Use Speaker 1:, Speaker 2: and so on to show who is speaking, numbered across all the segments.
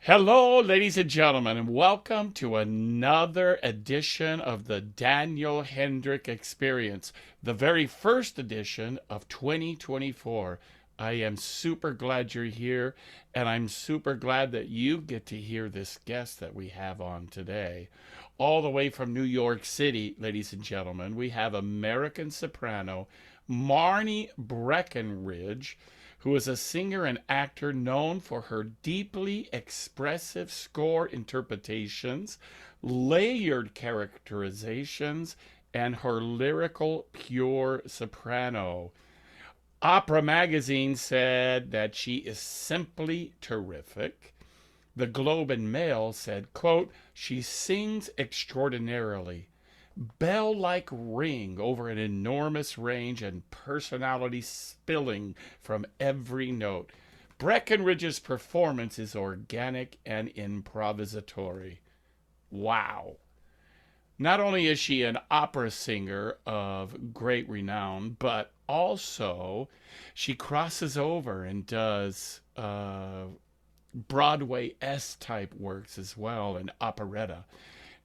Speaker 1: Hello, ladies and gentlemen, and welcome to another edition of the Daniel Hendrick Experience, the very first edition of 2024. I am super glad you're here, and I'm super glad that you get to hear this guest that we have on today. All the way from New York City, ladies and gentlemen, we have American soprano Marnie Breckenridge, who is a singer and actor known for her deeply expressive score interpretations, layered characterizations, and her lyrical pure soprano. Opera magazine said that she is simply terrific. The Globe and Mail said, quote, she sings extraordinarily, bell-like ring over an enormous range and personality spilling from every note. Breckenridge's performance is organic and improvisatory. Wow. Not only is she an opera singer of great renown, but also she crosses over and does Broadway S type works as well and operetta.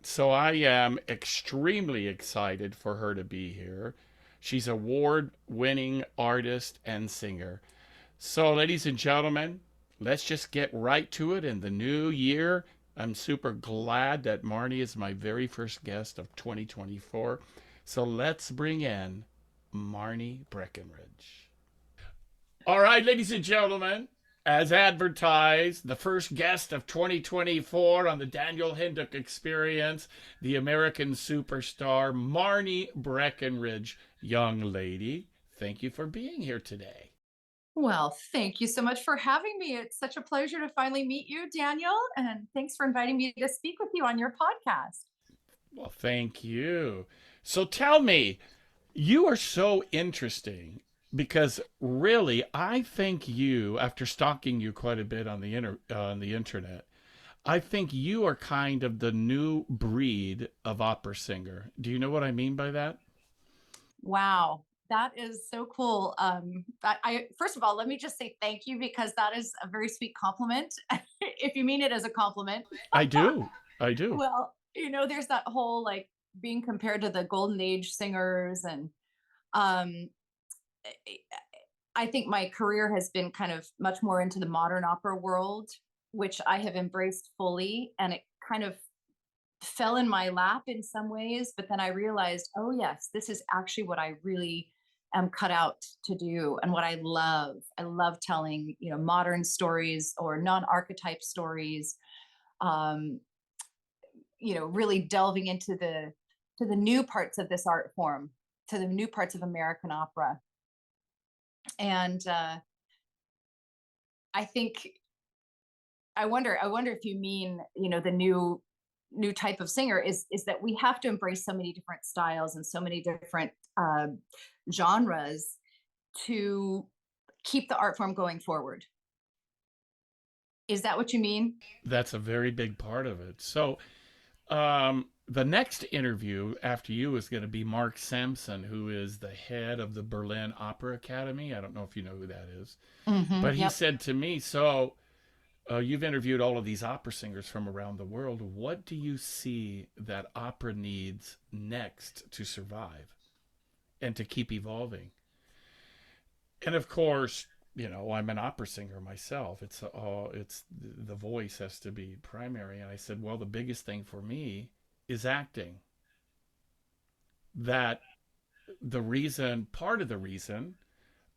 Speaker 1: So I am extremely excited for her to be here. She's an award winning artist and singer. So, ladies and gentlemen, let's just get right to it in the new year. I'm super glad that Marnie is my very first guest of 2024. So let's bring in Marnie Breckenridge. All right, ladies and gentlemen, as advertised, the first guest of 2024 on the Daniel Hendrick Experience, the American superstar Marnie Breckenridge. Young lady, thank you for being here today.
Speaker 2: Well, thank you so much for having me. It's such a pleasure to finally meet you, Daniel. And thanks for inviting me to speak with you on your podcast.
Speaker 1: Well, thank you. So tell me, you are so interesting because really, I think you, after stalking you quite a bit on the internet, I think you are kind of the new breed of opera singer. Do you know what I mean by that?
Speaker 2: Wow, that is so cool. I first of all, let me just say thank you because that is a very sweet compliment. If you mean it as a compliment.
Speaker 1: I do. I do.
Speaker 2: Well, there's that whole like being compared to the golden age singers and um I I think my career has been kind of much more into the modern opera world, which I have embraced fully. And it kind of fell in my lap in some ways, but then I realized, oh, yes, this is actually what I really am cut out to do and what I love. I love telling, modern stories or non-archetype stories. Um, really delving into the new parts of this art form, to the new parts of American opera. And I think I wonder if you mean, the new type of singer is that we have to embrace so many different styles and so many different genres to keep the art form going forward. Is that what you mean?
Speaker 1: That's a very big part of it. So, the next interview after you is going to be Mark Sampson, who is the head of the Berlin Opera Academy. I don't know if you know who that is, but he
Speaker 2: Yep.
Speaker 1: said to me, so you've interviewed all of these opera singers from around the world. What do you see that opera needs next to survive and to keep evolving? And of course, I'm an opera singer myself. It's the voice has to be primary. And I said, well, the biggest thing for me is acting. That part of the reason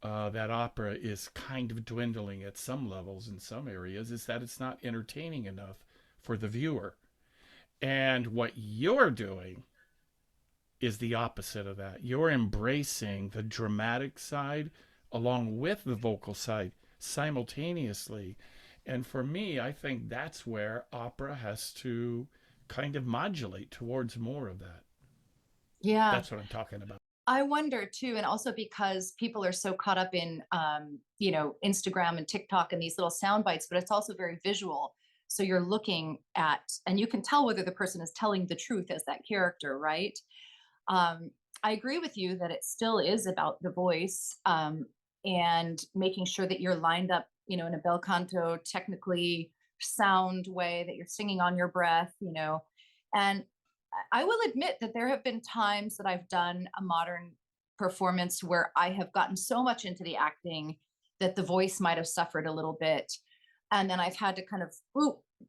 Speaker 1: that opera is kind of dwindling at some levels in some areas is that it's not entertaining enough for the viewer. And what you're doing is the opposite of that. You're embracing the dramatic side along with the vocal side simultaneously. And for me, I think that's where opera has to kind of modulate towards more of that.
Speaker 2: Yeah.
Speaker 1: That's what I'm talking about.
Speaker 2: I wonder too, and also because people are so caught up in, Instagram and TikTok and these little sound bites, but it's also very visual. So you're looking at, and you can tell whether the person is telling the truth as that character, right? um, I agree with you that it still is about the voice, and making sure that you're lined up, in a bel canto, technically sound way that you're singing on your breath, you know. And I will admit that there have been times that I've done a modern performance where I have gotten so much into the acting that the voice might have suffered a little bit. And then I've had to kind of,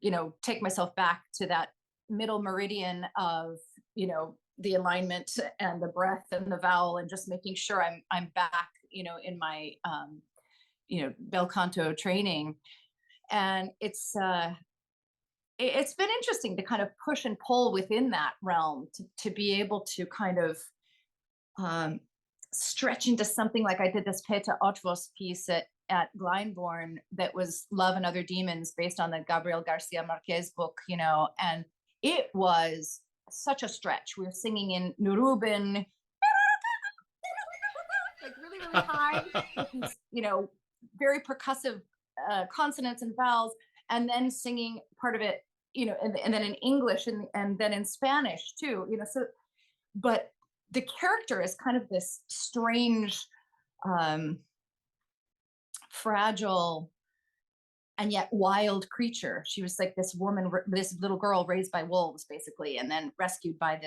Speaker 2: you know, take myself back to that middle meridian of, you know, the alignment and the breath and the vowel, and just making sure I'm back, you know, in my you know, bel canto training. And it's been interesting to kind of push and pull within that realm to be able to kind of um, stretch into something like I did this Peter Otvos piece at Glyndebourne that was Love and Other Demons, based on the Gabriel Garcia Marquez book, you know, and it was such a stretch. We were singing in Nurubin, like really, really high, with these, you know, very percussive consonants and vowels, and then singing part of it, you know, and then in English, and then in Spanish too, you know. So, but the character is kind of this strange, um, fragile, and yet wild creature. She was like this woman, this little girl raised by wolves, basically, and then rescued by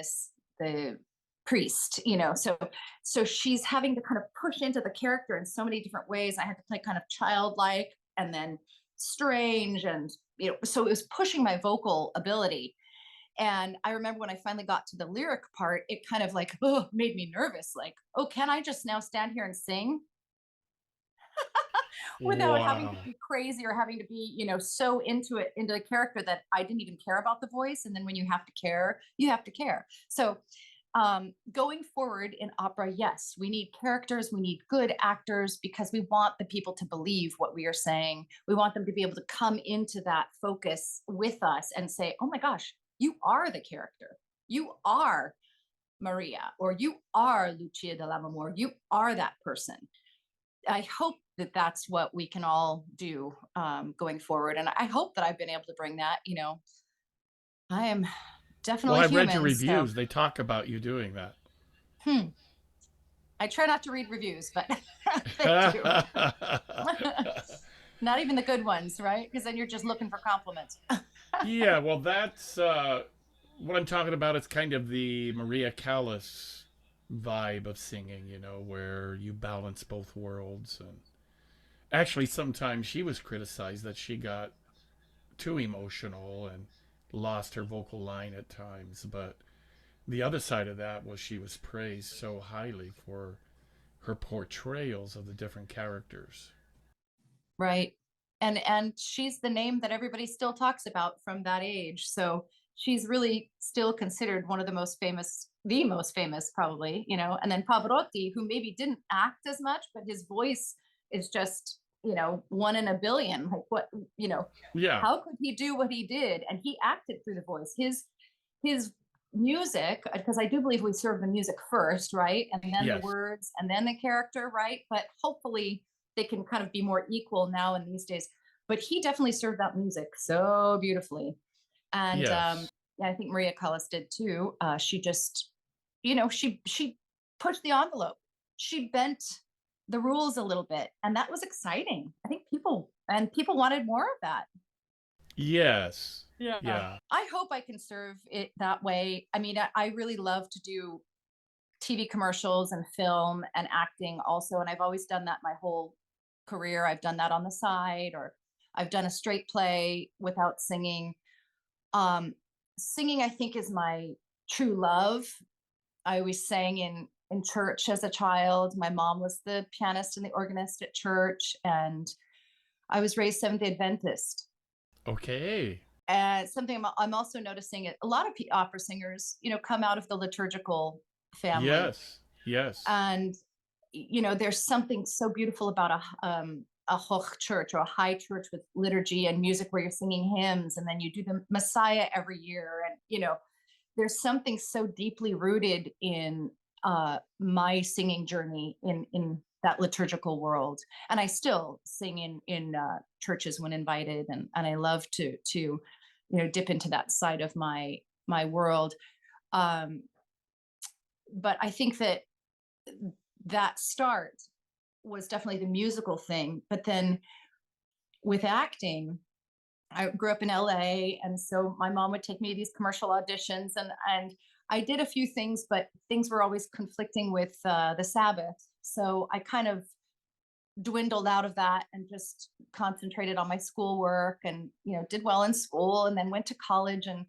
Speaker 2: the priest, you know. So she's having to kind of push into the character in so many different ways. I had to play kind of childlike and then strange, and you know, so it was pushing my vocal ability. And I remember when I finally got to the lyric part, it kind of like, oh, made me nervous. Like, oh, can I just now stand here and sing without having to
Speaker 1: Wow.
Speaker 2: be crazy or having to be, you know, so into it, into the character, that I didn't even care about the voice. And then when you have to care, you have to care. So going forward in opera, yes, we need characters, we need good actors, because we want the people to believe what we are saying. We want them to be able to come into that focus with us and say, oh my gosh, you are the character. You are Maria, or you are Lucia de Lammermoor. You are that person. I hope that that's what we can all do going forward. And I hope that I've been able to bring that, you know. I am
Speaker 1: Well,
Speaker 2: definitely
Speaker 1: I've read your
Speaker 2: human. So
Speaker 1: reviews. They talk about you doing that.
Speaker 2: hmm, I try not to read reviews, but they do. Not even the good ones, right? Because then you're just looking for compliments.
Speaker 1: Yeah, well, that's what I'm talking about. It's kind of the Maria Callas vibe of singing, you know, where you balance both worlds. And actually, sometimes she was criticized that she got too emotional and lost her vocal line at times. But the other side of that was she was praised so highly for her portrayals of the different characters.
Speaker 2: Right. And she's the name that everybody still talks about from that age. So she's really still considered one of the most famous probably, you know. And then Pavarotti, who maybe didn't act as much, but his voice is just, you know, one in a billion. Like, what, you know,
Speaker 1: Yeah.
Speaker 2: how could he do what he did? And he acted through the voice. His music, because I do believe we serve the music first, right? And then the
Speaker 1: Yes.
Speaker 2: words and then the character, right? But hopefully they can kind of be more equal now in these days. But he definitely served that music so beautifully. And
Speaker 1: Yes.
Speaker 2: yeah, I think Maria Callas did too. She just, you know, she pushed the envelope. She bent the rules a little bit, and that was exciting. I think people wanted more of that.
Speaker 1: Yes.
Speaker 2: Yeah.
Speaker 1: Yeah.
Speaker 2: I hope I can serve it that way. I mean, I really love to do TV commercials and film and acting also. And I've always done that my whole career. I've done that on the side, or I've done a straight play without singing. Um, Singing, I think, is my true love. I always sang in church as a child. My mom was the pianist and the organist at church, and I was raised Seventh Day Adventist.
Speaker 1: Okay.
Speaker 2: And something I'm also noticing, a lot of opera singers, you know, come out of the liturgical family,
Speaker 1: Yes. Yes.
Speaker 2: and you know, there's something so beautiful about a hoch church, or a high church with liturgy and music, where you're singing hymns, and then you do the Messiah every year, and you know, there's something so deeply rooted in my singing journey in that liturgical world. And I still sing in churches when invited, and I love to you know, dip into that side of my world. Um, but I think that that start was definitely the musical thing. But then with acting, I grew up in LA, and so my mom would take me to these commercial auditions, and I did a few things, but things were always conflicting with the Sabbath. So I kind of dwindled out of that and just concentrated on my schoolwork, and did well in school, and then went to college and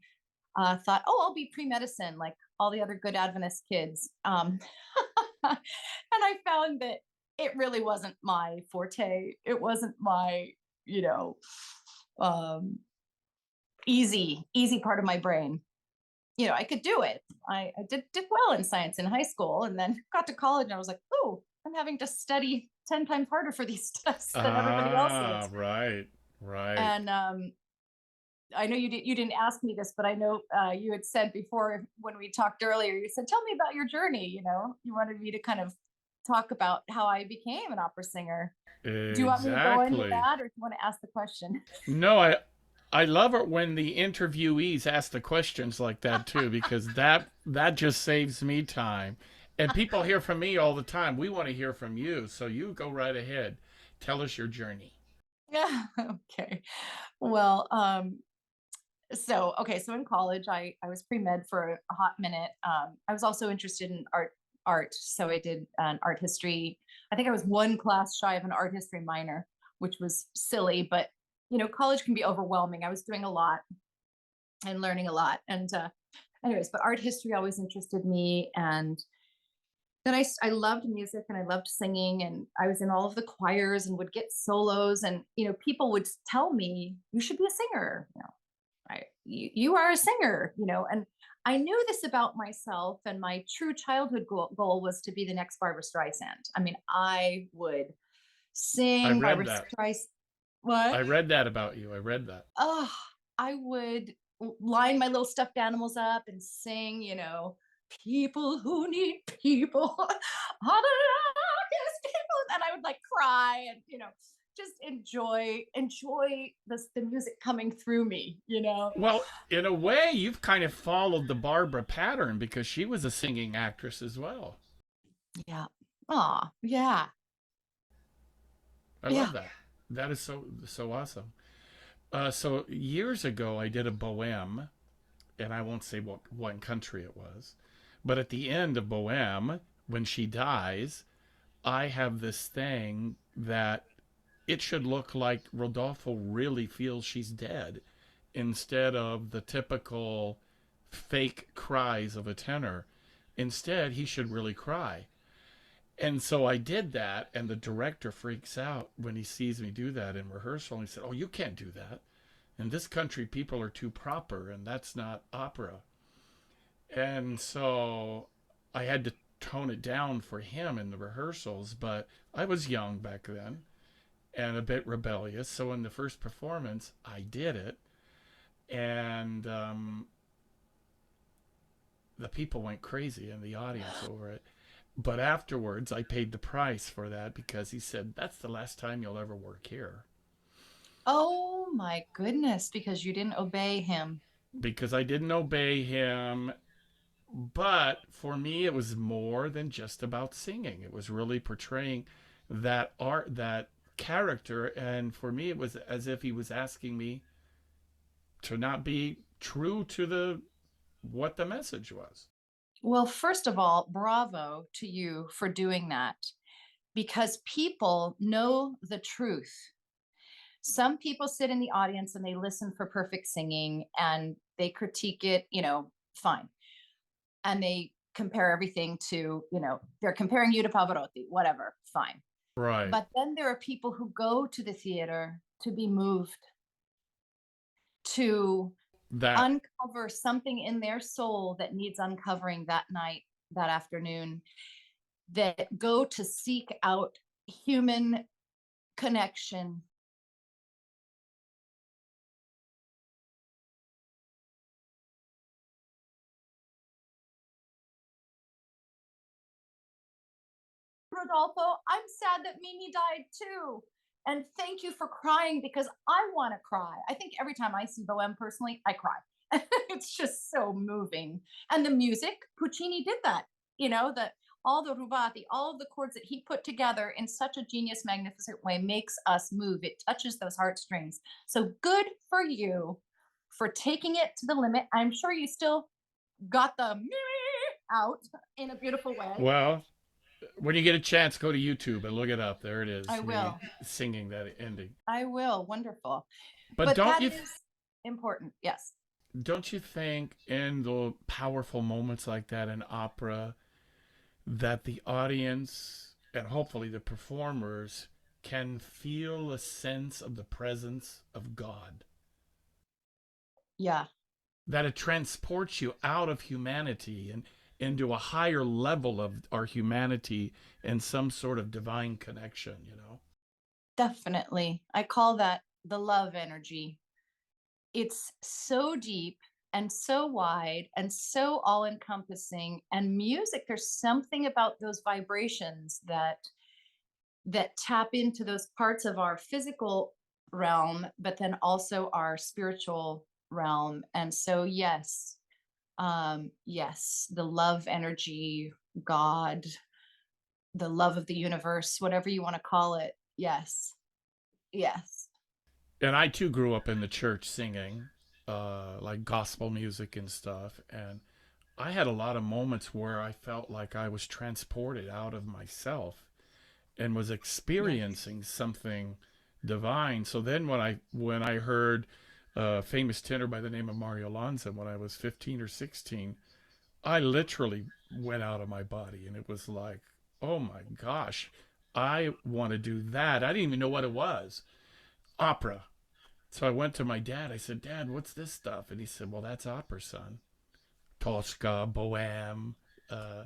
Speaker 2: thought, oh, I'll be pre-medicine like all the other good Adventist kids. And I found that it really wasn't my forte. It wasn't my, you know, um, easy part of my brain. I could do it. I did well in science in high school, and then got to college, and I was like, oh, I'm having to study 10 times harder for these tests than everybody else
Speaker 1: Ah,
Speaker 2: is.
Speaker 1: right, right.
Speaker 2: And I know you didn't ask me this, but I know you had said before when we talked earlier, you said, tell me about your journey. You wanted me to kind of talk about how I became an opera singer. Do you want me to go into
Speaker 1: Exactly.
Speaker 2: that, or do you want to ask the question?
Speaker 1: No, I love it when the interviewees ask the questions like that too, because that just saves me time. And people hear from me all the time. We want to hear from you, so you go right ahead. Tell us your journey.
Speaker 2: Yeah. Okay. Well, so in college, I was pre-med for a hot minute. I was also interested in art, so I did an art history. I think I was one class shy of an art history minor, which was silly, but college can be overwhelming. I was doing a lot and learning a lot, and anyways, but art history always interested me. And then I loved music, and I loved singing, and I was in all of the choirs and would get solos, and people would tell me, you should be a singer. Right, you are a singer. And I knew this about myself, and my true childhood goal was to be the next Barbara Streisand. I mean, I would
Speaker 1: I
Speaker 2: sing
Speaker 1: read
Speaker 2: Barbara
Speaker 1: that.
Speaker 2: Streisand. What?
Speaker 1: I read that about you. I read that.
Speaker 2: Oh, I would line my little stuffed animals up and sing, people who need people are the luckiest people. And I would like cry and, just enjoy the music coming through me.
Speaker 1: Well, in a way, you've kind of followed the Barbara pattern because she was a singing actress as well.
Speaker 2: Yeah. Oh, yeah.
Speaker 1: I
Speaker 2: Yeah.
Speaker 1: love that. That is so awesome. So years ago, I did a bohème, and I won't say what one country it was, but at the end of bohème, when she dies, I have this thing that it should look like Rodolfo really feels she's dead, instead of the typical fake cries of a tenor. Instead, he should really cry. And so I did that, and the director freaks out when he sees me do that in rehearsal. And he said, "Oh, you can't do that. In this country, people are too proper, and that's not opera." And so I had to tone it down for him in the rehearsals, but I was young back then and a bit rebellious. So in the first performance, I did it, and the people went crazy in the audience over it. But afterwards, I paid the price for that because he said, "That's the last time you'll ever work here."
Speaker 2: Oh my goodness, because you didn't obey him.
Speaker 1: Because I didn't obey him. But for me, it was more than just about singing. It was really portraying that art, that character. And for me, it was as if he was asking me to not be true to the what the message was.
Speaker 2: Well, first of all, bravo to you for doing that, because people know the truth. Some people sit in the audience and they listen for perfect singing and they critique it, fine. And they compare everything to, they're comparing you to Pavarotti, whatever, fine.
Speaker 1: Right.
Speaker 2: But then there are people who go to the theater to be moved, to
Speaker 1: That
Speaker 2: uncover something in their soul that needs uncovering that night, that afternoon, that go to seek out human connection. Rodolfo, I'm sad that Mimi died too. And thank you for crying, because I want to cry. I think every time I see Bohème personally, I cry. It's just so moving. And the music, Puccini did that. That all the rubati, all of the chords that he put together in such a genius, magnificent way makes us move. It touches those heartstrings. So good for you for taking it to the limit. I'm sure you still got the out in a beautiful way.
Speaker 1: Well, when you get a chance, go to YouTube and look it up. There it
Speaker 2: I
Speaker 1: is, me
Speaker 2: will.
Speaker 1: singing that ending.
Speaker 2: I will. Wonderful.
Speaker 1: But
Speaker 2: But that is important. Yes.
Speaker 1: don't you think in the powerful moments like that in opera that the audience and hopefully the performers can feel a sense of the presence of God?
Speaker 2: Yeah.
Speaker 1: That it transports you out of humanity and into a higher level of our humanity and some sort of divine connection, you know?
Speaker 2: Definitely. I call that the love energy. It's so deep and so wide and so all encompassing, and music, there's something about those vibrations that tap into those parts of our physical realm, but then also our spiritual realm. And so yes, yes, the love energy, God, the love of the universe, whatever you want to call it. Yes. Yes.
Speaker 1: And I too grew up in the church singing, like gospel music and stuff. And I had a lot of moments where I felt like I was transported out of myself and was
Speaker 2: Yes.
Speaker 1: experiencing something divine. So then when I heard a famous tenor by the name of Mario Lanza when I was 15 or 16, I literally went out of my body and it was like, oh my gosh, I want to do that. I didn't even know what it was. Opera. So I went to my dad. I said, Dad, what's this stuff? And he said, well, that's opera, son. Tosca, Bohème, uh,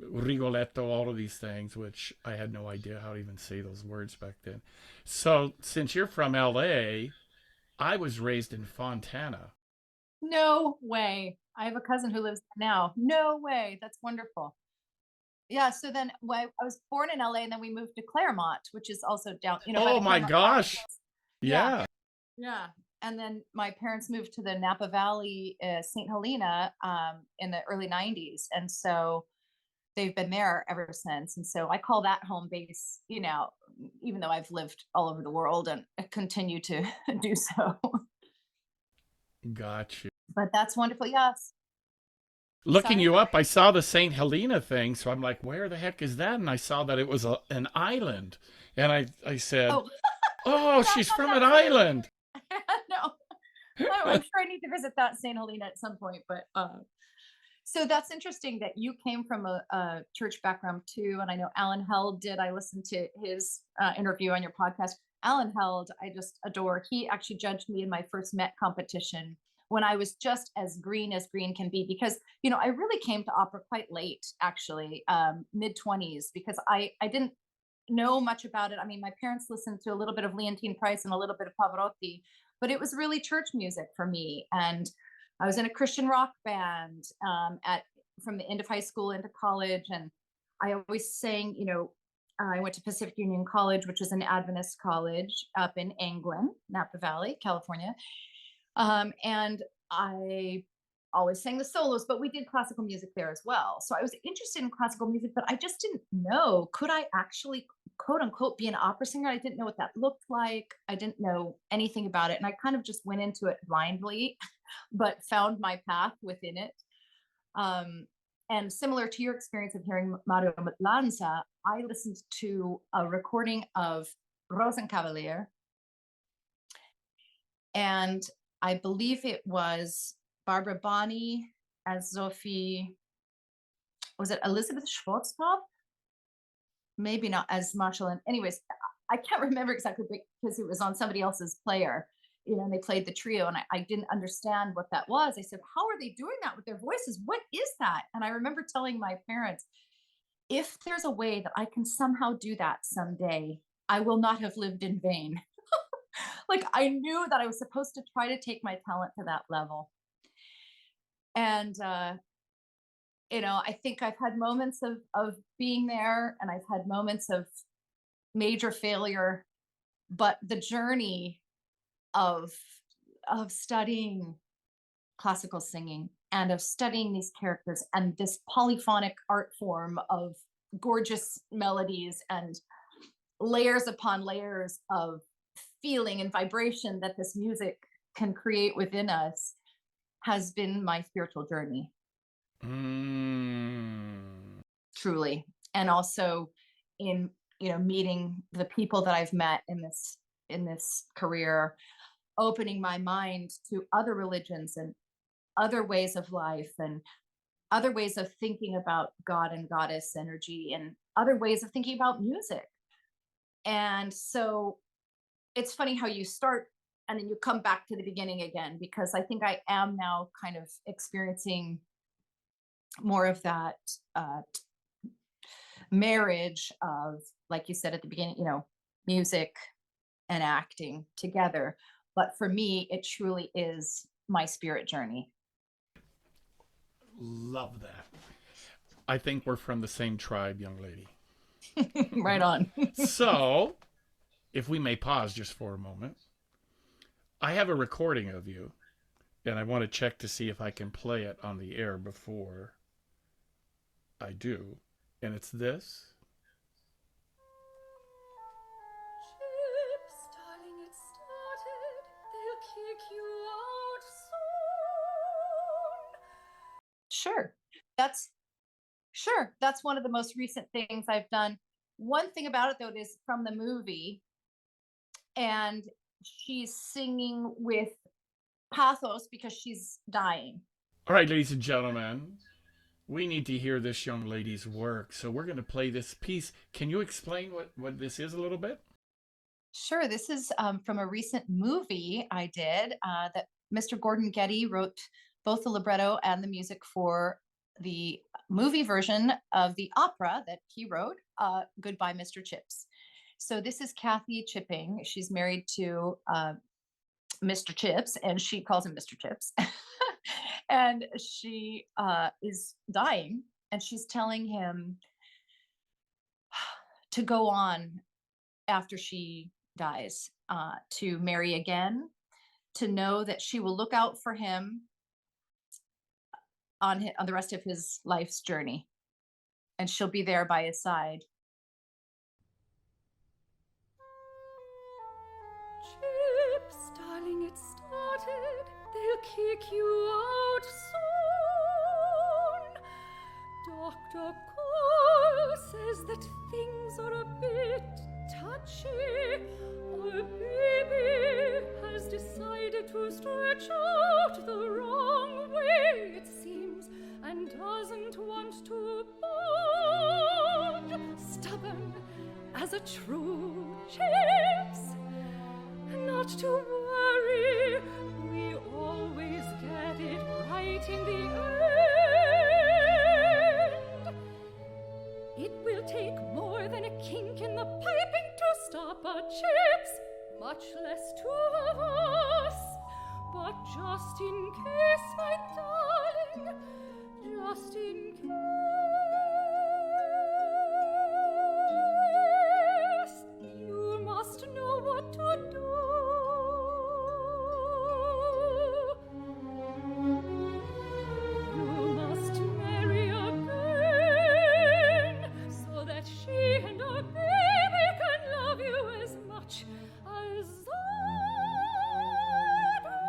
Speaker 1: Rigoletto, all of these things, which I had no idea how to even say those words back then. So since you're from LA, I was raised in Fontana.
Speaker 2: No way. I have a cousin who lives there now. No way. That's wonderful. Yeah. So then I was born in LA and then we moved to Claremont, which is also down, by
Speaker 1: Oh
Speaker 2: the
Speaker 1: my
Speaker 2: Claremont
Speaker 1: gosh.
Speaker 2: Rapids. Yeah.
Speaker 1: Yeah.
Speaker 2: Yeah. And then my parents moved to the Napa Valley, St. Helena, in the early 90s. And so they've been there ever since. And so I call that home base, even though I've lived all over the world and continue to do so.
Speaker 1: Got you.
Speaker 2: But that's wonderful. Yes.
Speaker 1: Looking
Speaker 2: Sorry.
Speaker 1: you up, I saw the St. Helena thing. So I'm like, where the heck is that? And I saw that it was an island. And I said,
Speaker 2: Oh,
Speaker 1: oh,
Speaker 2: yeah, I
Speaker 1: she's
Speaker 2: thought
Speaker 1: from
Speaker 2: that
Speaker 1: an
Speaker 2: too.
Speaker 1: island.
Speaker 2: No, I'm sure I need to visit that St. Helena at some point. But so that's interesting that you came from a church background too. And I know Alan Held did. I listened to his interview on your podcast. Alan Held, I just adore. He actually judged me in my first Met competition when I was just as green can be, because I really came to opera quite late, actually, mid 20s, because I didn't know much about it. I mean, my parents listened to a little bit of Leontine Price and a little bit of Pavarotti, but it was really church music for me. And I was in a Christian rock band at from the end of high school into college, and I always sang. I went to Pacific Union College, which is an Adventist college up in Angwin, Napa Valley, California, and I always sang the solos, but we did classical music there as well. So I was interested in classical music, but I just didn't know, could I actually, quote unquote, be an opera singer? I didn't know what that looked like. I didn't know anything about it. And I kind of just went into it blindly, but found my path within it. Um, and similar to your experience of hearing Mario Lanza, I listened to a recording of Rosenkavalier, and I believe it was Barbara Bonney as Sophie. Was it Elizabeth Schwarzkopf? Maybe not as Marshall. And anyways, I can't remember exactly because it was on somebody else's player. And they played the trio, and I didn't understand what that was. I said, "How are they doing that with their voices? What is that?" And I remember telling my parents, "If there's a way that I can somehow do that someday, I will not have lived in vain." Like, I knew that I was supposed to try to take my talent to that level. And I think I've had moments of being there, and I've had moments of major failure, but the journey of studying classical singing and of studying these characters and this polyphonic art form of gorgeous melodies and layers upon layers of feeling and vibration that this music can create within us has been my spiritual journey.
Speaker 1: Mm.
Speaker 2: Truly. And also in, meeting the people that I've met in this career, opening my mind to other religions and other ways of life and other ways of thinking about God and goddess energy and other ways of thinking about music. And so it's funny how you start and then you come back to the beginning again, because I think I am now kind of experiencing more of that marriage of, like you said at the beginning, music and acting together. But for me, it truly is my spirit journey.
Speaker 1: Love that. I think we're from the same tribe, young lady.
Speaker 2: Right on.
Speaker 1: So, if we may pause just for a moment, I have a recording of you, and I want to check to see if I can play it on the air before I do. And it's this.
Speaker 3: Chips, darling, it started. They'll kick you out soon.
Speaker 2: That's one of the most recent things I've done. One thing about it though is from the movie, and she's singing with pathos because she's dying.
Speaker 1: All right, ladies and gentlemen, we need to hear this young lady's work. So we're going to play this piece. Can you explain what this is a little bit?
Speaker 2: Sure. This is from a recent movie I did that Mr. Gordon Getty wrote both the libretto and the music for the movie version of the opera that he wrote, Goodbye, Mr. Chips. So this is Kathy Chipping. She's married to Mr. Chips, and she calls him Mr. Chips. And she is dying, and she's telling him to go on after she dies, to marry again, to know that she will look out for him on the rest of his life's journey, and she'll be there by his side.
Speaker 3: Chips, darling, it started. They'll kick you out soon. Dr. Cole says that things are a bit touchy. Our baby has decided to stretch out the wrong way, it seems, and doesn't want to bond. Stubborn as a true Chips. Not to worry, we always get it right in the end. It will take more than a kink in the piping to stop a Chips, much less two of us. But just in case, my darling, just in case, you must know what to do. You must marry again, so that she and our baby can love you as much as I do.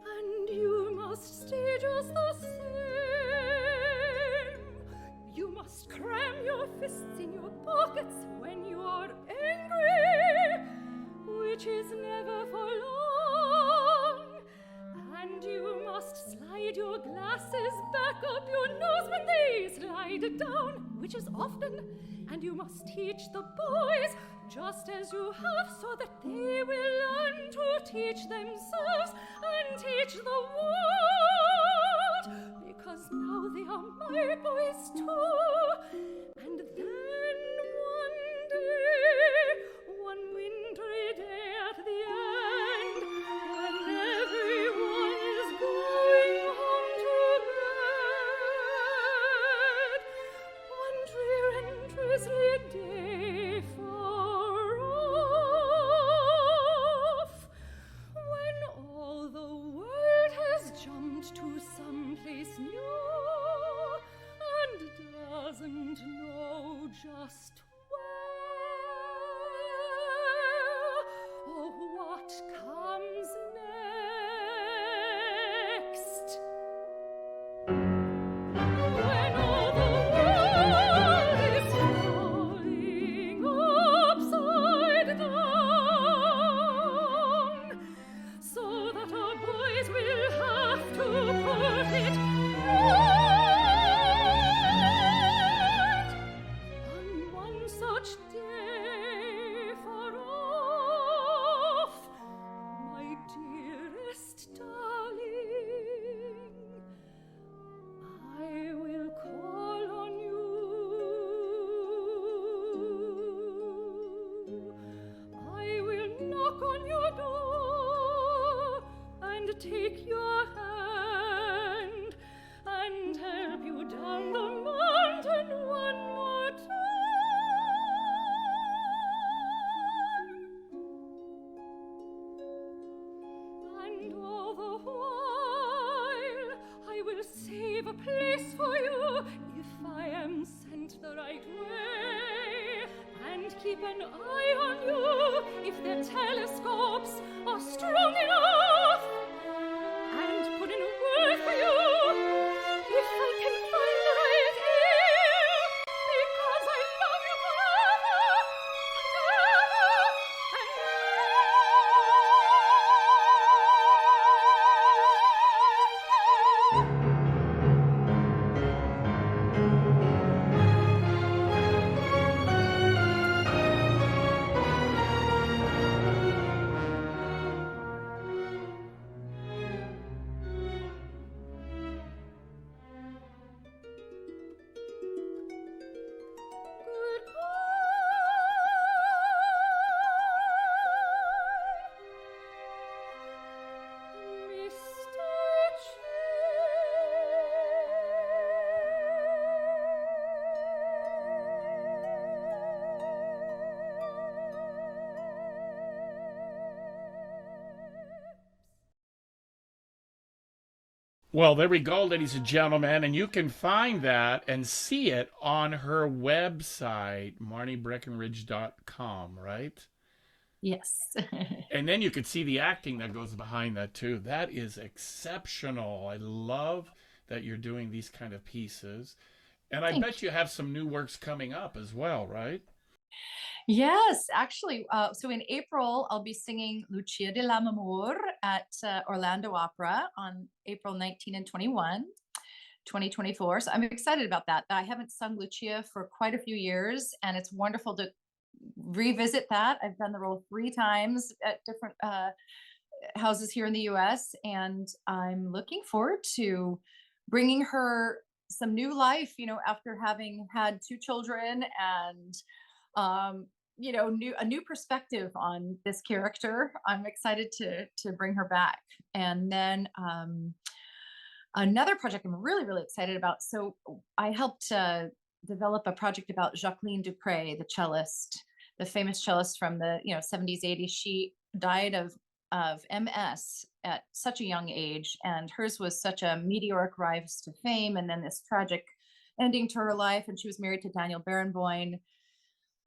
Speaker 3: And you must stay just the same. You must cram your fists in your pockets when you are angry, which is never for long. And you must slide your glasses back up your nose when they slide down, which is often. And you must teach the boys just as you have, so that they will learn to teach themselves and teach the world, because now they are my boys too. And then one wintry day at the end, when everyone is going home to bed, one drear and drizzly day for all, keep an eye on you if their telescopes are strong enough, and put in a word for you if I can find the right ear, because I love you forever and
Speaker 1: Well, there we go, ladies and gentlemen, and you can find that and see it on her website, marniebreckenridge.com, right?
Speaker 2: Yes.
Speaker 1: And then you can see the acting that goes behind that too. That is exceptional. I love that you're doing these kind of pieces. And I
Speaker 2: Thank
Speaker 1: bet you have some new works coming up as well, right?
Speaker 2: Yes, actually. So in April, I'll be singing Lucia de l'Amour at Orlando Opera on April 19 and 21, 2024. So I'm excited about that. I haven't sung Lucia for quite a few years, and it's wonderful to revisit that. I've done the role 3 times at different houses here in the US, and I'm looking forward to bringing her some new life, after having had 2 children and a new perspective on this character. I'm excited to bring her back. And then another project I'm really really excited about. So I helped develop a project about Jacqueline Dupre, the cellist, the famous cellist from the 70s 80s. She died of MS at such a young age, and hers was such a meteoric rise to fame, and then this tragic ending to her life. And she was married to Daniel Barenboim.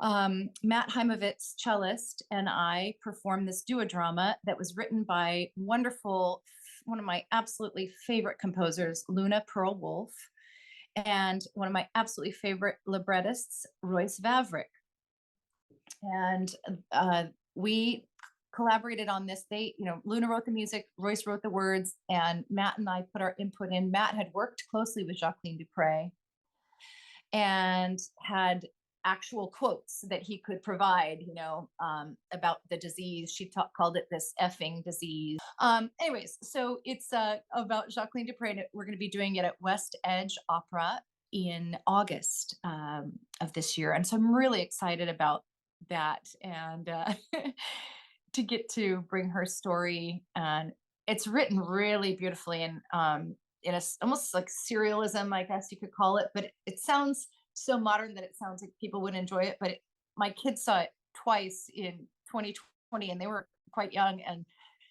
Speaker 2: Matt Heimovitz, cellist, and I performed this duodrama that was written by one of my absolutely favorite composers, Luna Pearl Wolf, and one of my absolutely favorite librettists, Royce Vavrick. And we collaborated on this. Luna wrote the music, Royce wrote the words, and Matt and I put our input in. Matt had worked closely with Jacqueline Dupre and had actual quotes that he could provide, about the disease. She called it this effing disease. Anyways, so it's about Jacqueline Dupre, and we're going to be doing it at West Edge Opera in August of this year. And so I'm really excited about that, and to get to bring her story. And it's written really beautifully, and in almost like serialism, I guess you could call it, but it sounds so modern that it sounds like people would enjoy it. But my kids saw it twice in 2020, and they were quite young, and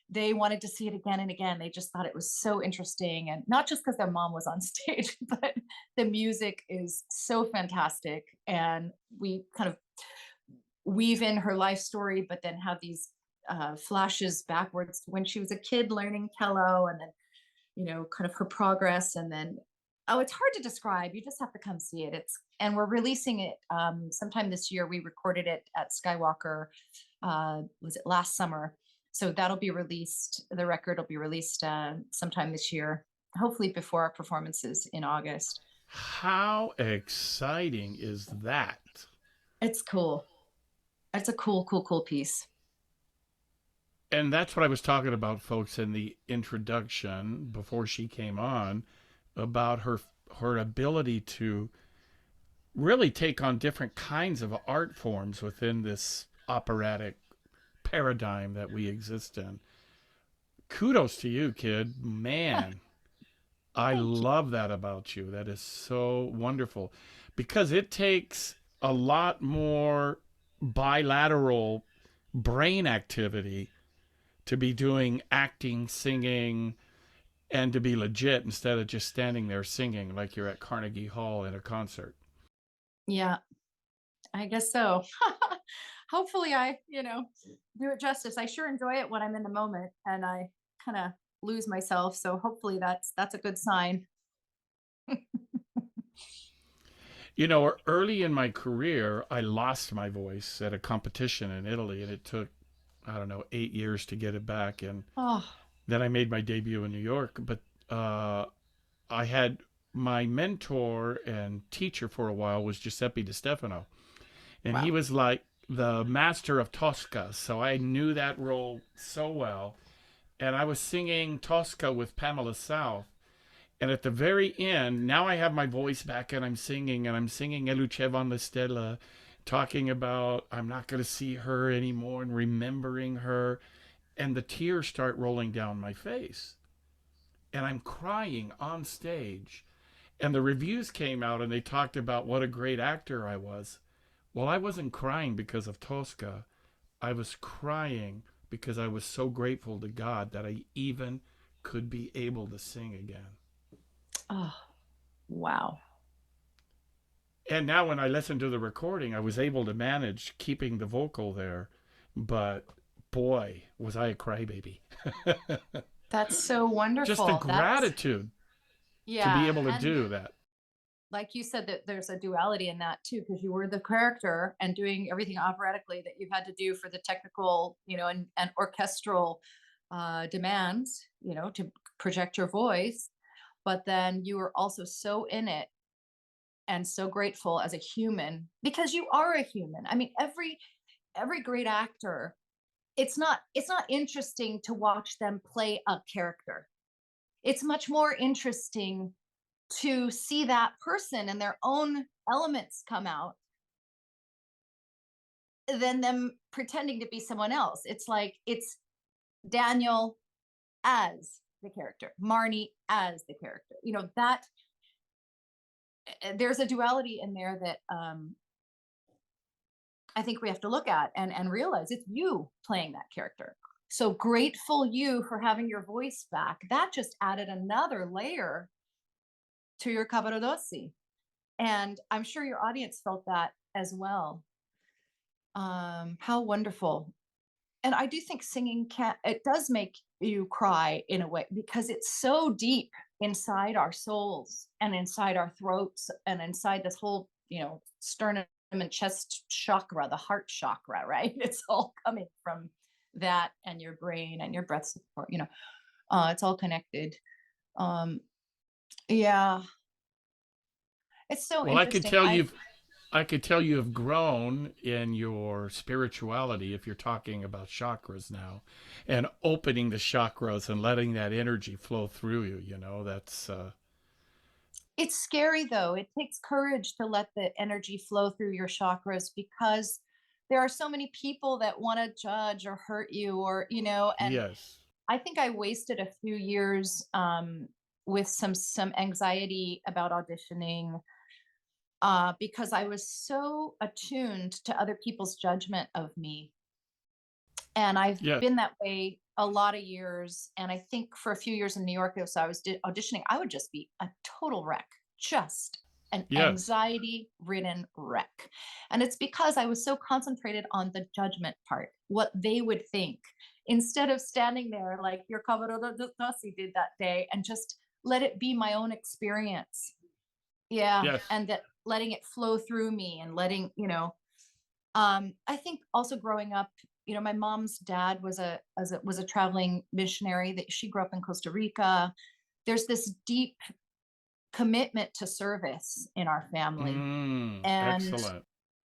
Speaker 2: they wanted to see it again and again. They just thought it was so interesting, and not just because their mom was on stage, but the music is so fantastic. And we kind of weave in her life story, but then have these flashes backwards to when she was a kid learning cello, and then kind of her progress. And then, oh, it's hard to describe. You just have to come see it. And we're releasing it sometime this year. We recorded it at Skywalker. Was it last summer? So that'll be released. The record will be released sometime this year, hopefully before our performances in August.
Speaker 1: How exciting is that?
Speaker 2: It's cool. It's a cool piece.
Speaker 1: And that's what I was talking about, folks, in the introduction before she came on, about her ability to really take on different kinds of art forms within this operatic paradigm that we exist in. Kudos to you, kid. Man, I love that about you. That is so wonderful, because it takes a lot more bilateral brain activity to be doing acting, singing, and to be legit instead of just standing there singing like you're at Carnegie Hall in a concert.
Speaker 2: Yeah, I guess so. hopefully I, do it justice. I sure enjoy it when I'm in the moment and I kind of lose myself. So hopefully that's a good sign.
Speaker 1: Early in my career, I lost my voice at a competition in Italy, and it took, I don't know, 8 years to get it back. And
Speaker 2: Oh,
Speaker 1: then I made my debut in New York. But I had my mentor and teacher for a while was Giuseppe Di Stefano, and he
Speaker 2: wow.
Speaker 1: was like the master of Tosca. So I knew that role so well, and I was singing Tosca with Pamela South. And at the very end, now I have my voice back and I'm singing E Luceva la Stella, talking about I'm not going to see her anymore and remembering her. And the tears start rolling down my face. And I'm crying on stage. And the reviews came out and they talked about what a great actor I was. Well, I wasn't crying because of Tosca. I was crying because I was so grateful to God that I even could be able to sing again.
Speaker 2: Oh, wow.
Speaker 1: And now when I listen to the recording, I was able to manage keeping the vocal there. But boy, was I a crybaby.
Speaker 2: That's so
Speaker 1: Just the
Speaker 2: wonderful. That's
Speaker 1: gratitude to be
Speaker 2: Yeah.
Speaker 1: able to
Speaker 2: And
Speaker 1: do that.
Speaker 2: like you said, that there's a duality in that too, because you were the character and doing everything operatically that you had to do for the technical, and orchestral demands, to project your voice. But then you were also so in it and so grateful as a human because you are a human. I mean, every great actor, it's not interesting to watch them play a character. It's much more interesting to see that person and their own elements come out than them pretending to be someone else. It's like it's Daniel as the character, Marnie as the character. That there's a duality in there that I think we have to look at and realize it's you playing that character. So grateful you for having your voice back. That just added another layer to your Cavaradossi. And I'm sure your audience felt that as well. How wonderful. And I do think singing can it does make you cry in a way because it's so deep inside our souls and inside our throats and inside this whole, sternum and chest chakra, the heart chakra, right? It's all coming from that and your brain and your breath support, it's all connected. Um, yeah, it's so
Speaker 1: Well,
Speaker 2: interesting.
Speaker 1: I could tell you have grown in your spirituality if you're talking about chakras now and opening the chakras and letting that energy flow through you, that's
Speaker 2: It's scary though. It takes courage to let the energy flow through your chakras because there are so many people that want to judge or hurt you and
Speaker 1: yes.
Speaker 2: I think I wasted a few years with some anxiety about auditioning because I was so attuned to other people's judgment of me. And I've
Speaker 1: Yeah.
Speaker 2: been that way a lot of years. And I think for a few years in New York, so I was auditioning, I would just be a total wreck, just an
Speaker 1: Yes.
Speaker 2: anxiety ridden wreck. And it's because I was so concentrated on the judgment part, what they would think, instead of standing there like your Cavaradossi did that day and just let it be my own experience. Yeah.
Speaker 1: Yes.
Speaker 2: And that letting it flow through me and letting, I think also growing up, my mom's dad was a traveling missionary that she grew up in Costa Rica. There's this deep commitment to service in our family. And
Speaker 1: Excellent.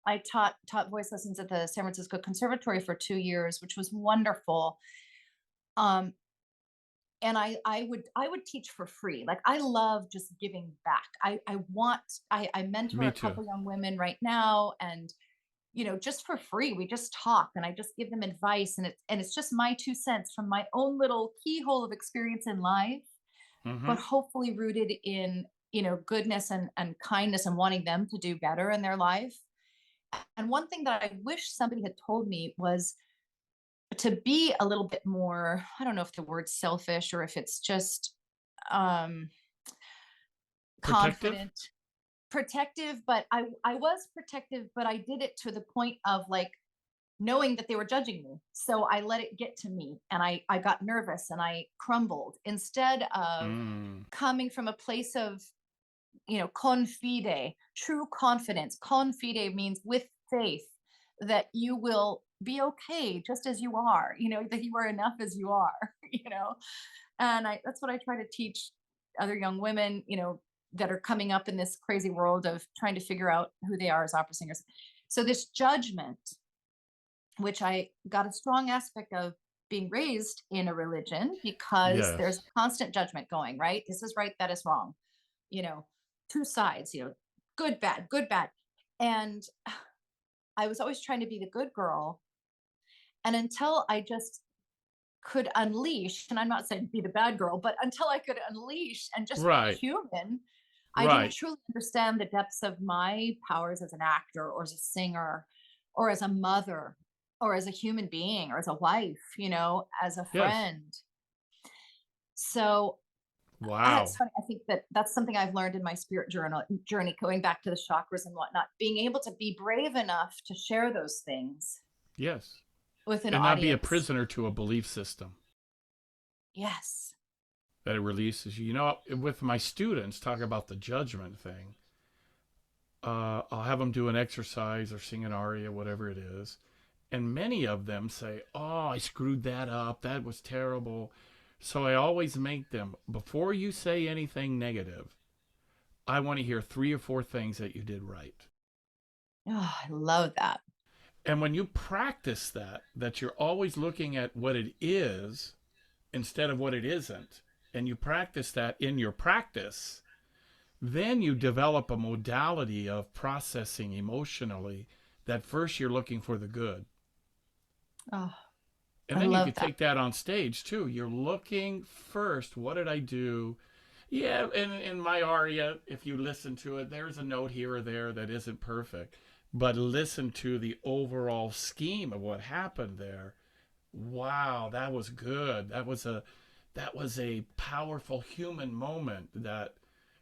Speaker 2: I taught voice lessons at the San Francisco Conservatory for 2 years, which was wonderful. Um, and I would teach for free. Like I love just giving back. I mentor
Speaker 1: Me
Speaker 2: a
Speaker 1: too.
Speaker 2: couple young women right now, and just for free. We just talk and I just give them advice and it's just my 2 cents from my own little keyhole of experience in life, but
Speaker 1: Mhm.
Speaker 2: hopefully rooted in, goodness and kindness and wanting them to do better in their life. And one thing that I wish somebody had told me was to be a little bit more, I don't know if the word's selfish or if it's just um
Speaker 1: Protective?
Speaker 2: confident, protective, but I was protective, but I did it to the point of like knowing that they were judging me. So I let it get to me, and I got nervous and I crumbled instead of
Speaker 1: Mm.
Speaker 2: coming from a place of, confide, true confidence. Confide means with faith that you will be okay just as you are, that you are enough as you are, you know. And that's what I try to teach other young women, that are coming up in this crazy world of trying to figure out who they are as opera singers. So this judgment, which I got a strong aspect of being raised in a religion, because there's
Speaker 1: Yes.
Speaker 2: constant judgment going, right? This is right, that is wrong, you know, two sides, good, bad, good, bad. And I was always trying to be the good girl. And until I just could unleash, and I'm not saying be the bad girl, but until I could unleash and just be
Speaker 1: Right.
Speaker 2: human, I didn't
Speaker 1: Right.
Speaker 2: truly understand the depths of my powers as an actor or as a singer or as a mother or as a human being or as a wife, as a
Speaker 1: Yes.
Speaker 2: friend. So it's
Speaker 1: Wow.
Speaker 2: funny. I think that that's something I've learned in my spirit journey, going back to the chakras and whatnot, being able to be brave enough to share those things
Speaker 1: Yes.
Speaker 2: with an
Speaker 1: And not be a
Speaker 2: audience.
Speaker 1: prisoner to a belief system
Speaker 2: Yes.
Speaker 1: that it releases you. With my students, talk about the judgment thing. I'll have them do an exercise or sing an aria, whatever it is. And many of them say, "Oh, I screwed that up. That was terrible." So I always make them, before you say anything negative, I want to hear 3 or 4 things that you did right.
Speaker 2: Oh, I love that.
Speaker 1: And when you practice that you're always looking at what it is instead of what it isn't, and you practice that in your practice, then you develop a modality of processing emotionally that first you're looking for the good.
Speaker 2: Oh,
Speaker 1: And
Speaker 2: I
Speaker 1: then you
Speaker 2: love
Speaker 1: could
Speaker 2: that.
Speaker 1: take that on stage too. You're looking first, what did I do? Yeah, and in my aria, if you listen to it, there's a note here or there that isn't perfect. But listen to the overall scheme of what happened there. Wow, that was good. That was a powerful human moment that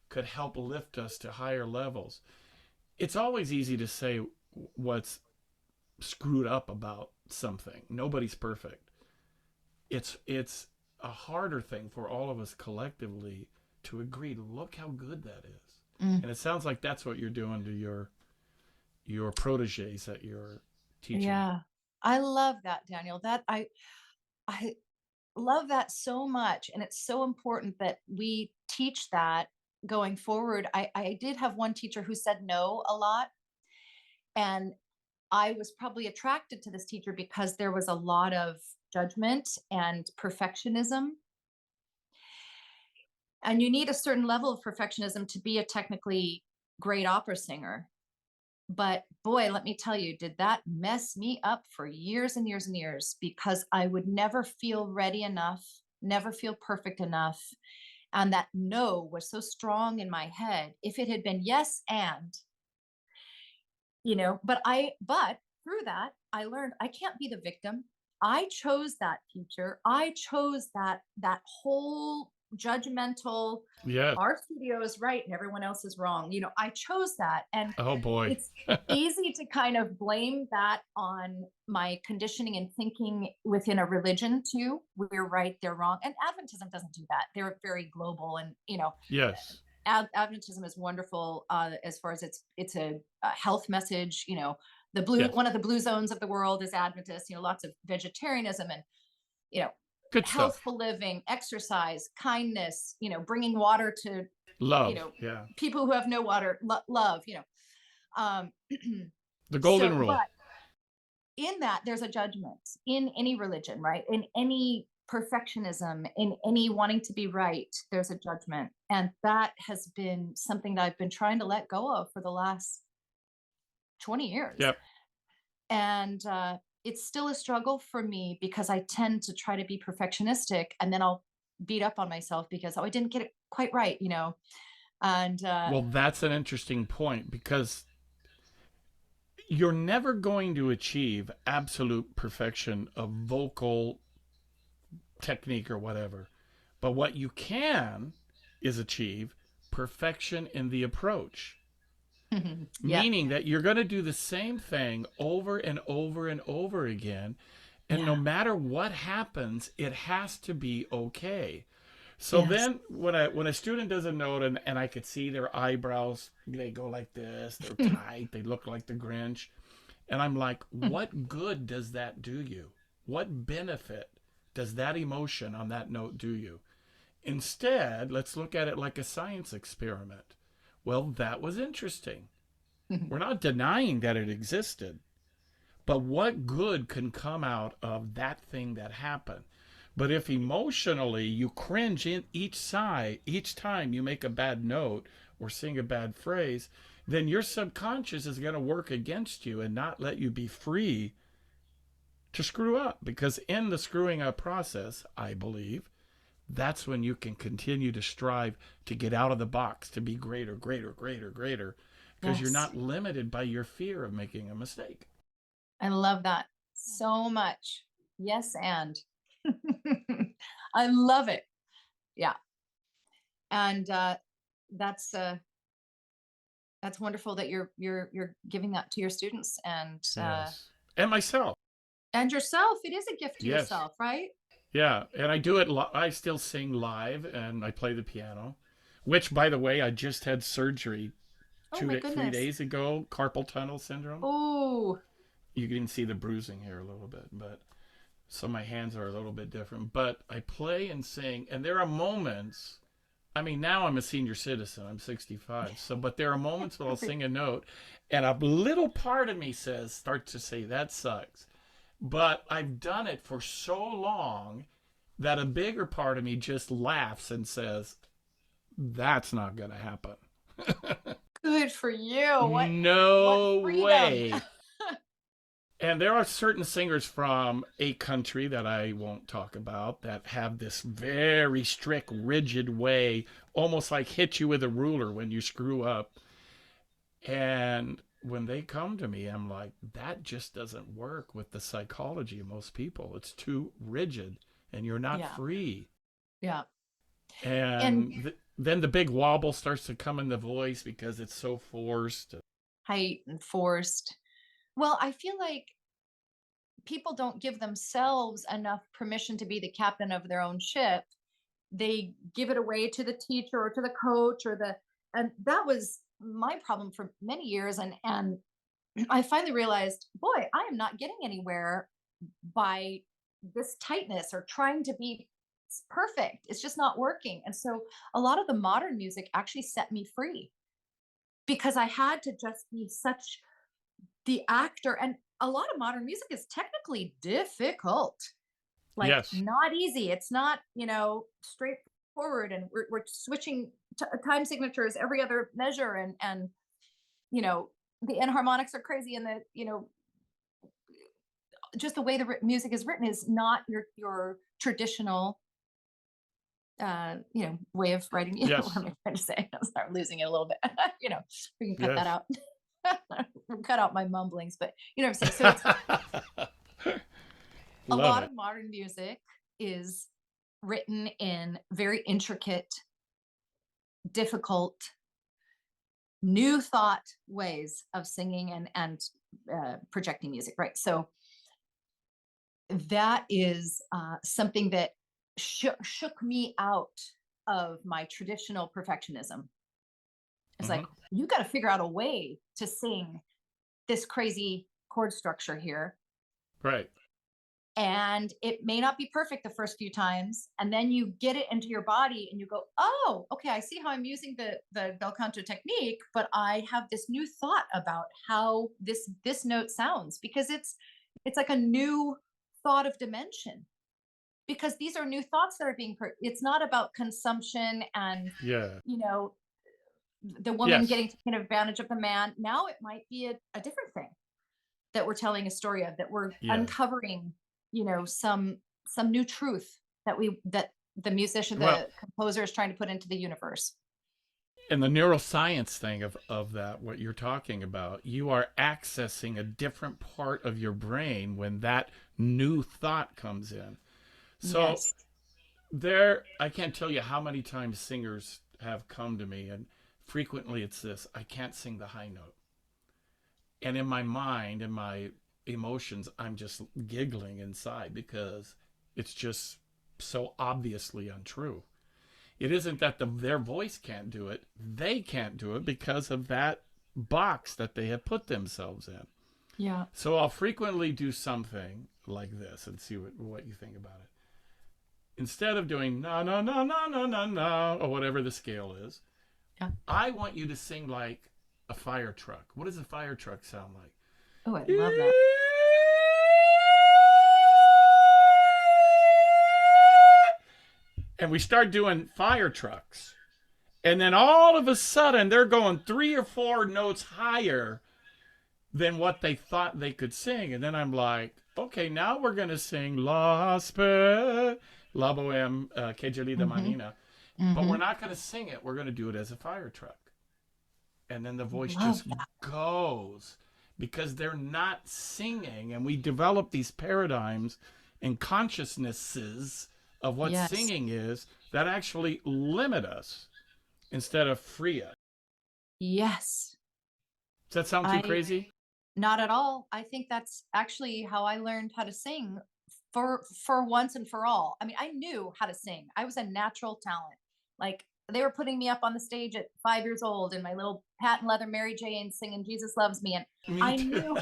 Speaker 1: could help lift us to higher levels. It's always easy to say what's screwed up about something. Nobody's perfect. It's a harder thing for all of us collectively to agree. Look how good that is.
Speaker 2: Mm,
Speaker 1: And it sounds like that's what you're doing to your proteges that you're teaching.
Speaker 2: yeah. I love that, Daniel. That I love that so much. And it's so important that we teach that going forward. I did have one teacher who said no a lot. And I was probably attracted to this teacher because there was a lot of judgment and perfectionism. And you need a certain level of perfectionism to be a technically great opera singer. But boy, let me tell you, did that mess me up for years and years and years, because I would never feel ready enough, never feel perfect enough. And that no was so strong in my head. If it had been yes and, but through that, I learned I can't be the victim. I chose that teacher. I chose that whole judgmental,
Speaker 1: Yes.
Speaker 2: our studio is right and everyone else is wrong. I chose that. And
Speaker 1: Oh boy.
Speaker 2: it's easy to kind of blame that on my conditioning and thinking within a religion too. We're right, they're wrong. And Adventism doesn't do that. They're very global, and
Speaker 1: Yes.
Speaker 2: Adventism is wonderful, as far as it's a health message. The blue
Speaker 1: Yes.
Speaker 2: one of the blue zones of the world is Adventist. Lots of vegetarianism and you know
Speaker 1: Good stuff.
Speaker 2: healthful living, exercise, kindness. Bringing water to you
Speaker 1: Love.
Speaker 2: know
Speaker 1: Yeah.
Speaker 2: people who have no water. Love. Um,
Speaker 1: The golden
Speaker 2: so,
Speaker 1: rule.
Speaker 2: but in that, there's a judgment in any religion, right? In any perfectionism, in any wanting to be right, there's a judgment. And that has been something that I've been trying to let go of for the last 20 years.
Speaker 1: Yep.
Speaker 2: And it's still a struggle for me because I tend to try to be perfectionistic, and then I'll beat up on myself because, oh, I didn't get it quite right. And
Speaker 1: Well, that's an interesting point because you're never going to achieve absolute perfection of vocal technique or whatever. But what you can is achieve perfection in the approach.
Speaker 2: Yeah.
Speaker 1: meaning that you're going to do the same thing over and over and over again. And no
Speaker 2: Yeah.
Speaker 1: matter what happens, it has to be okay. So
Speaker 2: Yes.
Speaker 1: then when a student does a note and I could see their eyebrows, they go like this, they're tight, they look like the Grinch. And I'm like, what good does that do you? What benefit does that emotion on that note do you? Instead, let's look at it like a science experiment. Well, that was interesting. We're not denying that it existed, but what good can come out of that thing that happened? But if emotionally you cringe in each time you make a bad note or sing a bad phrase, then your subconscious is going to work against you and not let you be free to screw up. Because in the screwing up process, I believe, that's when you can continue to strive to get out of the box, to be greater, greater, greater, greater, because you're
Speaker 2: Yes.
Speaker 1: not limited by your fear of making a mistake.
Speaker 2: I love that so much. Yes, and I love it. Yeah. And that's that's wonderful that you're giving that to your students
Speaker 1: Yes. And myself.
Speaker 2: and yourself. It is a gift to
Speaker 1: Yes.
Speaker 2: yourself, right?
Speaker 1: Yeah. And I do it. I still sing live and I play the piano, which, by the way, I just had surgery
Speaker 2: Oh my
Speaker 1: 3
Speaker 2: goodness.
Speaker 1: days ago, carpal tunnel syndrome.
Speaker 2: Oh,
Speaker 1: You can see the bruising here a little bit, but so my hands are a little bit different. But I play and sing, and there are moments. I mean, now I'm a senior citizen. I'm 65. So, but there are moments when I'll sing a note, and a little part of me starts to say, that sucks. But I've done it for so long that a bigger part of me just laughs and says, that's not going to happen.
Speaker 2: good for you. What
Speaker 1: No
Speaker 2: freedom.
Speaker 1: way. And there are certain singers from a country that I won't talk about that have this very strict, rigid way, almost like hit you with a ruler when you screw up. And when they come to me, I'm like, that just doesn't work with the psychology of most people. It's too rigid and you're not
Speaker 2: Yeah.
Speaker 1: free.
Speaker 2: Yeah. And
Speaker 1: And then the big wobble starts to come in the voice because it's so forced.
Speaker 2: height and forced. Well, I feel like people don't give themselves enough permission to be the captain of their own ship. They give it away to the teacher or to the coach or the and that was my problem for many years and I finally realized, boy, I am not getting anywhere by this tightness or trying to be perfect. It's just not working. And so a lot of the modern music actually set me free because I had to just be such the actor. And a lot of modern music is technically difficult, like
Speaker 1: Yes.
Speaker 2: not easy. It's not, straightforward. And we're switching time signatures every other measure. And, you know, the enharmonics are crazy. And just the way the music is written is not your traditional way of writing. What
Speaker 1: Yes.
Speaker 2: am I trying to say? I'm start losing it a little bit. We can cut that
Speaker 1: Yes.
Speaker 2: out. Cut out my mumblings, but you know what I'm saying. So it's a
Speaker 1: Love
Speaker 2: lot
Speaker 1: it.
Speaker 2: of modern music is written in very intricate, difficult, new thought ways of singing and projecting music, right? So that is something that shook me out of my traditional perfectionism. It's like,
Speaker 1: Hmm.
Speaker 2: you got to figure out a way to sing this crazy chord structure here.
Speaker 1: Right.
Speaker 2: And it may not be perfect the first few times. And then you get it into your body and you go, oh, okay, I see how I'm using the bel canto technique, but I have this new thought about how this note sounds because it's like a new thought of dimension because these are new thoughts that are being it's not about consumption and
Speaker 1: Yeah.
Speaker 2: you know the woman
Speaker 1: Yes.
Speaker 2: getting taken advantage of the man. Now it might be a different thing that we're telling a story of, that we're
Speaker 1: Yeah.
Speaker 2: uncovering, some new truth that the musician,
Speaker 1: Well,
Speaker 2: the composer is trying to put into the universe.
Speaker 1: and the neuroscience thing of that, what you're talking about, you are accessing a different part of your brain when that new thought comes in. So
Speaker 2: Yes.
Speaker 1: I can't tell you how many times singers have come to me, and frequently it's this: I can't sing the high note. And in my mind, in my emotions, I'm just giggling inside because it's just so obviously untrue. It isn't that their voice can't do it, they can't do it because of that box that they have put themselves in.
Speaker 2: Yeah.
Speaker 1: So I'll frequently do something like this and see what you think about it. Instead of doing no, no, no, no, no, no, no, or whatever the scale is,
Speaker 2: Yeah.
Speaker 1: I want you to sing like a fire truck. What does a fire truck sound like?
Speaker 2: Oh, I love that.
Speaker 1: And we start doing fire trucks. And then all of a sudden, they're going 3 or 4 notes higher than what they thought they could sing. And then I'm like, okay, now we're going to sing La Spe, La Boheme, Que Gelida
Speaker 2: Mm-hmm.
Speaker 1: Manina. But we're not going to sing it. We're going to do it as a fire truck. And then the voice
Speaker 2: Love
Speaker 1: just
Speaker 2: that.
Speaker 1: goes because they're not singing. And we develop these paradigms and consciousnesses of what
Speaker 2: Yes.
Speaker 1: singing is that actually limit us instead of free us.
Speaker 2: Yes.
Speaker 1: Does that sound too
Speaker 2: I
Speaker 1: crazy?
Speaker 2: Not at all. I think that's actually how I learned how to sing for once and for all. I mean, I knew how to sing. I was a natural talent. Like they were putting me up on the stage at 5 years old in my little patent leather Mary Jane singing Jesus Loves Me. And
Speaker 1: Me
Speaker 2: I
Speaker 1: too.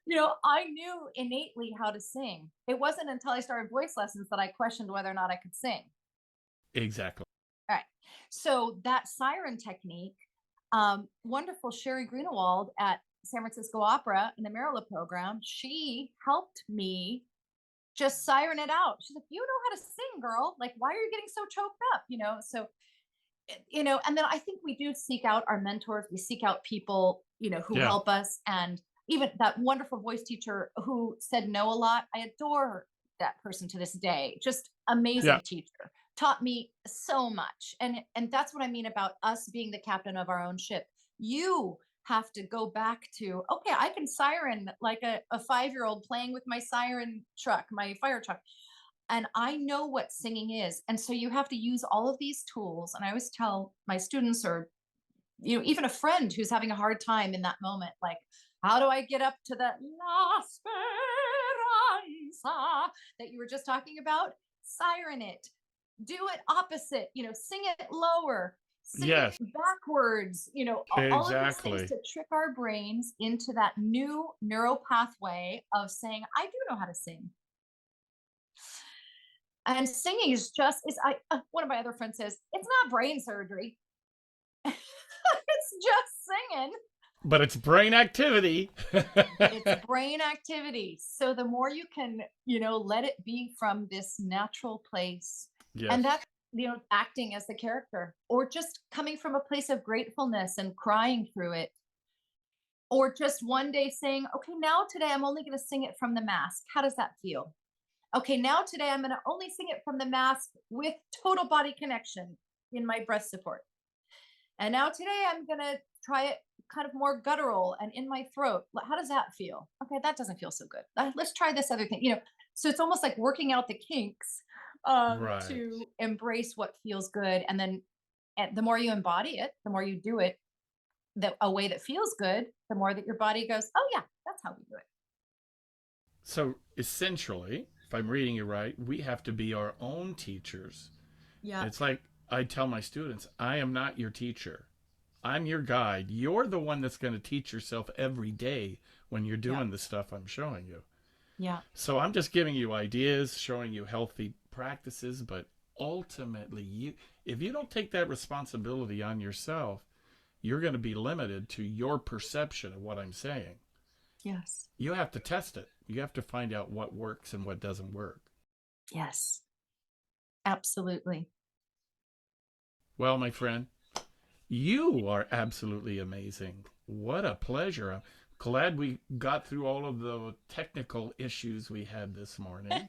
Speaker 2: knew, I knew innately how to sing. It wasn't until I started voice lessons that I questioned whether or not I could sing.
Speaker 1: Exactly.
Speaker 2: All right. So that siren technique, wonderful Sherry Greenewald at San Francisco Opera in the Marilla program, she helped me just siren it out. She's like, you know how to sing, girl. Like, why are you getting so choked up? So, and then I think we do seek out our mentors. We seek out people, who
Speaker 1: Yeah.
Speaker 2: help us. And even that wonderful voice teacher who said no a lot, I adore that person to this day. Just amazing
Speaker 1: Yeah.
Speaker 2: teacher. Taught me so much. And that's what I mean about us being the captain of our own ship. You have to go back to, okay, I can siren like a 5-year-old playing with my siren truck, my fire truck. And I know what singing is. And so you have to use all of these tools. And I always tell my students, or even a friend who's having a hard time in that moment, like, how do I get up to that La Speranza that you were just talking about? Siren it, do it opposite, sing it lower, sing it
Speaker 1: Yes.
Speaker 2: backwards, all of these things
Speaker 1: Exactly.
Speaker 2: to trick our brains into that new neural pathway of saying, I do know how to sing. And singing is one of my other friends says, it's not brain surgery. It's just singing.
Speaker 1: But it's brain activity.
Speaker 2: It's brain activity. So the more you can, let it be from this natural place.
Speaker 1: Yes.
Speaker 2: And that's, acting as the character, or just coming from a place of gratefulness and crying through it. Or just one day saying, okay, now today I'm only going to sing it from the mask. How does that feel? Okay, now today I'm going to only sing it from the mask with total body connection in my breath support. And now today I'm going to try it kind of more guttural and in my throat. How does that feel? Okay, that doesn't feel so good. Let's try this other thing. So it's almost like working out the kinks,
Speaker 1: Right.
Speaker 2: to embrace what feels good. And then the more you embody it, the more you do it a way that feels good, the more that your body goes, oh yeah, that's how we do it.
Speaker 1: So essentially, if I'm reading you right, we have to be our own teachers.
Speaker 2: Yeah.
Speaker 1: It's like I tell my students, I am not your teacher. I'm your guide. You're the one that's going to teach yourself every day when you're doing the stuff I'm showing you.
Speaker 2: Yeah.
Speaker 1: So I'm just giving you ideas, showing you healthy practices, but ultimately, if you don't take that responsibility on yourself, you're going to be limited to your perception of what I'm saying.
Speaker 2: Yes.
Speaker 1: You have to test it. You have to find out what works and what doesn't work.
Speaker 2: Yes. Absolutely.
Speaker 1: Well, my friend, you are absolutely amazing. What a pleasure. I'm glad we got through all of the technical issues we had this morning.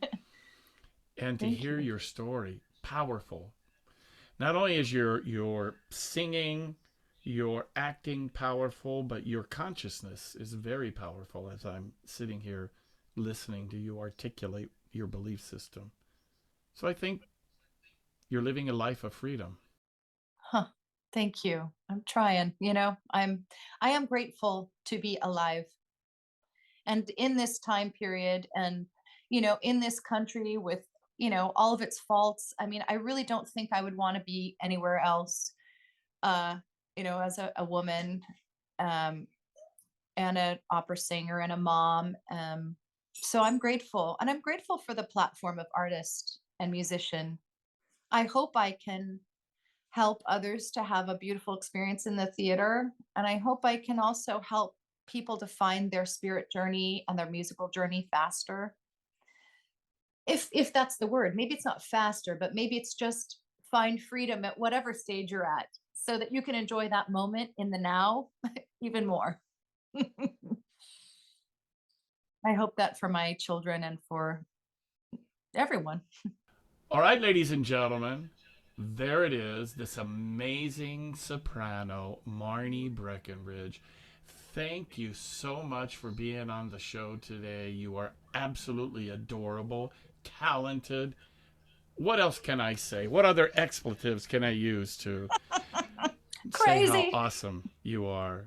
Speaker 1: And to
Speaker 2: Thank
Speaker 1: hear
Speaker 2: you.
Speaker 1: your story, powerful. Not only is your singing, your acting powerful, but your consciousness is very powerful as I'm sitting here listening to you articulate your belief system. So I think you're living a life of freedom.
Speaker 2: Huh. Thank you. I'm trying, I am grateful to be alive. And in this time period and, in this country with, all of its faults, I mean, I really don't think I would want to be anywhere else. Uh, as a woman, um, and an opera singer and a mom. So I'm grateful. And I'm grateful for the platform of artist and musician. I hope I can help others to have a beautiful experience in the theater. And I hope I can also help people to find their spirit journey and their musical journey faster. If that's the word. Maybe it's not faster, but maybe it's just find freedom at whatever stage you're at so that you can enjoy that moment in the now even more. I hope that for my children and for everyone.
Speaker 1: All right, ladies and gentlemen, there it is, this amazing soprano, Marnie Breckenridge. Thank you so much for being on the show today. You are absolutely adorable, talented. What else can I say? What other expletives can I use to say how
Speaker 2: Crazy.
Speaker 1: awesome you are?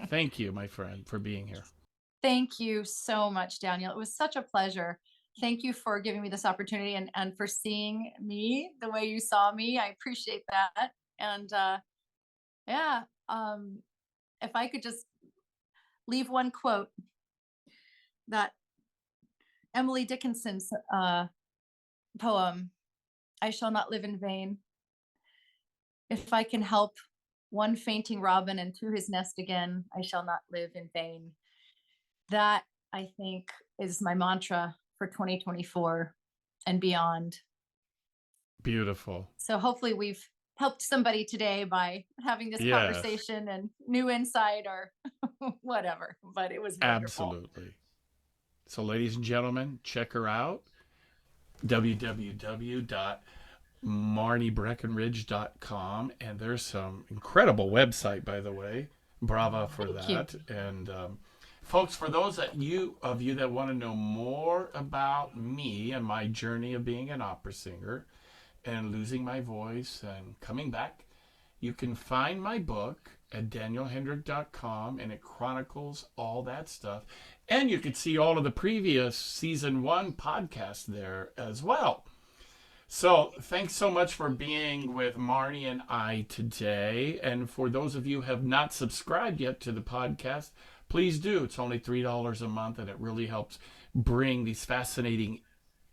Speaker 1: Thank you, my friend, for being here.
Speaker 2: Thank you so much, Daniel. It was such a pleasure. Thank you for giving me this opportunity and for seeing me the way you saw me. I appreciate that. And yeah, if I could just leave one quote that Emily Dickinson's poem, I shall not live in vain. If I can help one fainting robin into his nest again, I shall not live in vain. That I think is my mantra for 2024 and beyond.
Speaker 1: Beautiful.
Speaker 2: So hopefully we've helped somebody today by having this
Speaker 1: Yes,
Speaker 2: conversation and new insight or whatever, but it was wonderful.
Speaker 1: absolutely. So, ladies and gentlemen, check her out www.marniebreckenridge.com. And there's some incredible website, by the way. Brava for
Speaker 2: Thank you.
Speaker 1: that. And folks, for those of you that want to know more about me and my journey of being an opera singer and losing my voice and coming back, you can find my book at danielhendrick.com, and it chronicles all that stuff. And you can see all of the previous season 1 podcasts there as well. So thanks so much for being with Marnie and I today. And for those of you who have not subscribed yet to the podcast, please do. It's only $3 a month, and it really helps bring these fascinating,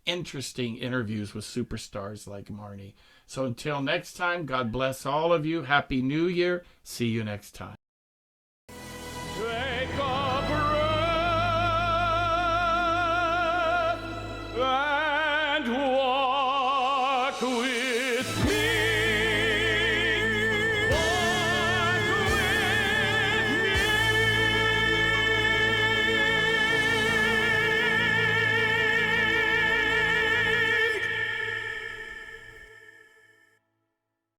Speaker 1: interesting interviews with superstars like Marnie. So until next time, God bless all of you. Happy New Year. See you next time.